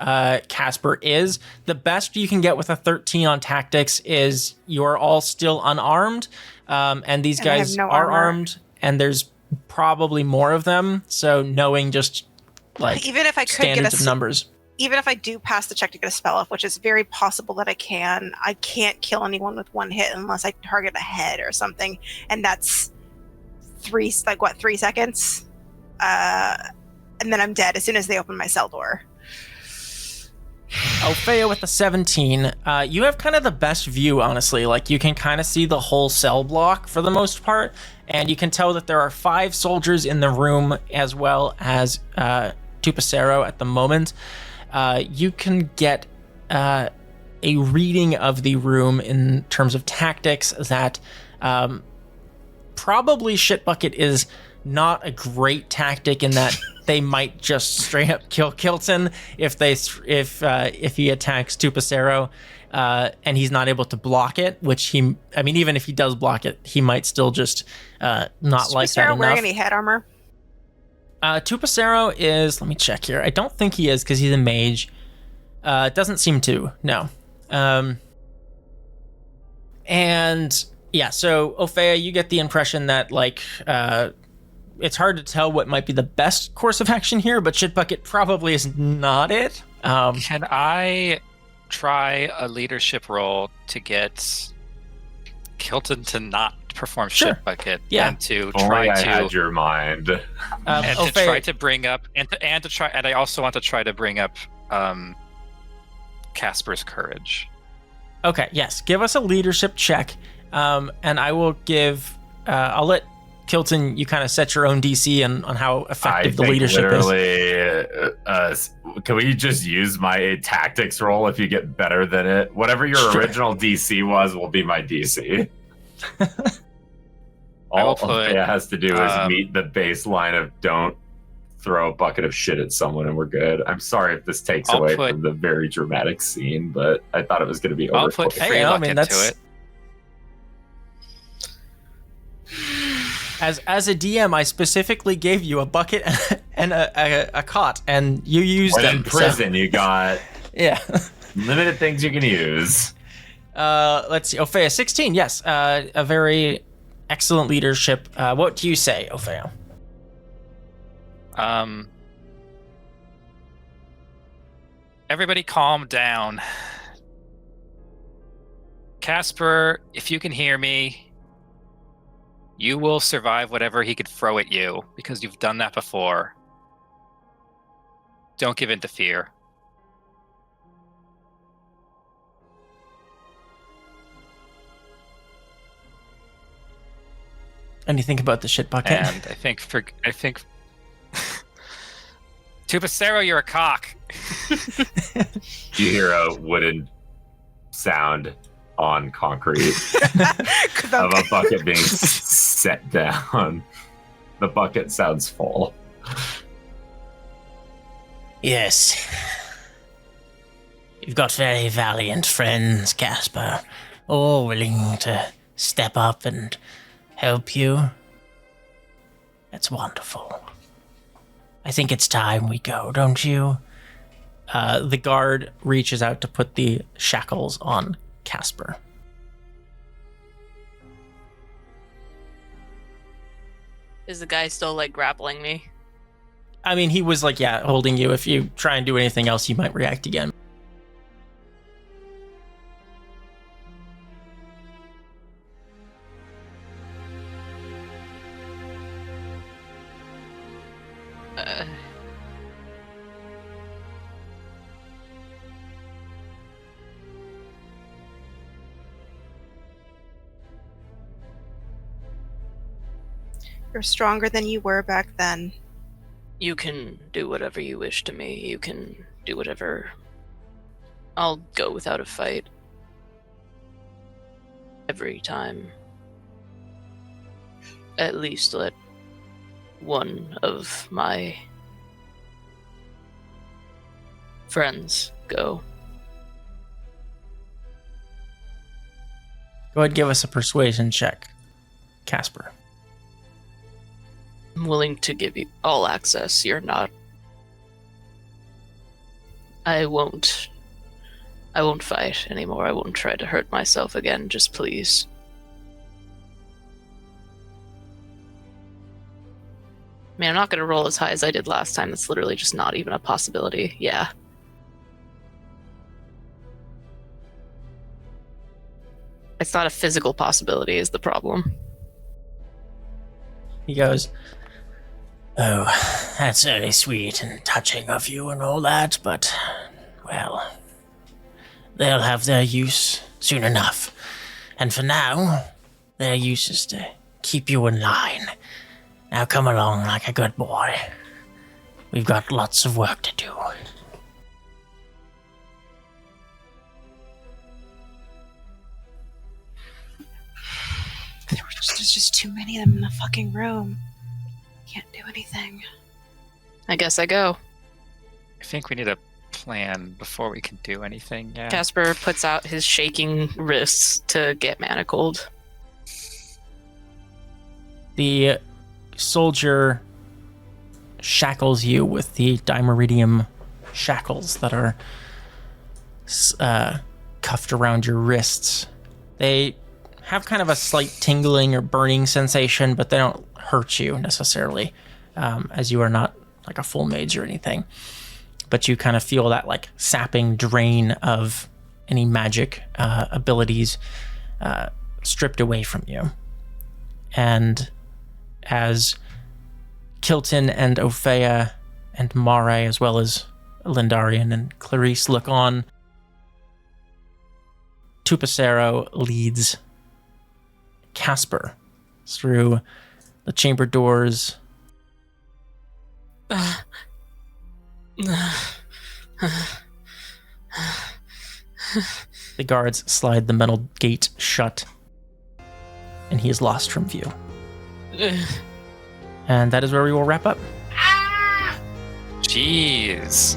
Casper is. The best you can get with a 13 on tactics is you're all still unarmed, and these And I have guys no are armor. armed, and there's probably more of them. So knowing just like Even if I could standards get of a, numbers. even if I do pass the check to get a spell off, which is very possible that I can't kill anyone with one hit unless I target a head or something, and that's 3 seconds, and then I'm dead as soon as they open my cell door. Opheia with the 17. You have kind of the best view, honestly. Like, you can kind of see the whole cell block for the most part, and you can tell that there are 5 soldiers in the room as well as Tupacero at the moment. You can get a reading of the room in terms of tactics that probably Shitbucket is not a great tactic in that they might just straight up kill Kilton if he attacks Tupacero and he's not able to block it, which even if he does block it, he might still just not Is like that Sarah enough. wearing any head armor? Tupacero is, let me check here. I don't think he is because he's a mage. It doesn't seem to, no. And yeah, so Opheia, you get the impression that it's hard to tell what might be the best course of action here, but Shitbucket probably is not it. Can I try a leadership role to get Kilton to not perform Sure. shit bucket Yeah. and to Only try I to had your mind. and to Opheia- try to bring up and I also want to try to bring up Casper's courage. Okay, yes. Give us a leadership check, and I will give. I'll let Kilton. You kind of set your own DC on how effective the leadership is. Can we just use my tactics roll if you get better than it? Whatever your Sure. original DC was will be my DC. I will All put, Opheia has to do is meet the baseline of don't throw a bucket of shit at someone and we're good. I'm sorry if this takes I'll away put- from the very dramatic scene, but I thought it was going to be I'll overplayed. put free Hey, I luck mean, into that's- it. As a DM, I specifically gave you a bucket and a cot, and you used When them. in prison, you got Yeah. limited things you can use. Let's see. Opheia, 16. Yes. A very excellent leadership. What do you say, Opheia? Everybody calm down. Casper, if you can hear me, you will survive whatever he could throw at you because you've done that before. Don't give in to fear. And you think about the shit bucket? And I think Tupacero, you're a cock. You hear a wooden sound on concrete of a bucket being set down. The bucket sounds full. Yes. You've got very valiant friends, Casper, all willing to step up and help you. That's wonderful. I think it's time we go, don't you? The guard reaches out to put the shackles on Casper. Is the guy still like grappling me? I mean, he was like, yeah, holding you. If you try and do anything else, he might react again. You're stronger than you were back then. You can do whatever you wish to me. You can do whatever. I'll go without a fight. Every time. At least let one of my friends go. Go ahead and give us a persuasion check, Casper. I'm willing to give you all access. You're not. I won't fight anymore. I won't try to hurt myself again. Just please. I mean, I'm not going to roll as high as I did last time. That's literally just not even a possibility. Yeah. It's not a physical possibility is the problem. He goes, "Oh, that's very sweet and touching of you and all that, but, well, they'll have their use soon enough. And for now, their use is to keep you in line. Now come along like a good boy. We've got lots of work to do." There's just too many of them in the fucking room. Can't do anything. I guess I go. I think we need a plan before we can do anything. Yeah. Casper puts out his shaking wrists to get manacled. The soldier shackles you with the dimeridium shackles that are cuffed around your wrists. They have kind of a slight tingling or burning sensation, but they don't hurt you necessarily, as you are not like a full mage or anything. But you kind of feel that like sapping drain of any magic abilities stripped away from you. And as Kilton and Opheia and Mare, as well as Lindarian and Clarice look on, Tupacero leads Casper through the chamber doors. The guards slide the metal gate shut, and he is lost from view. And that is where we will wrap up. Jeez.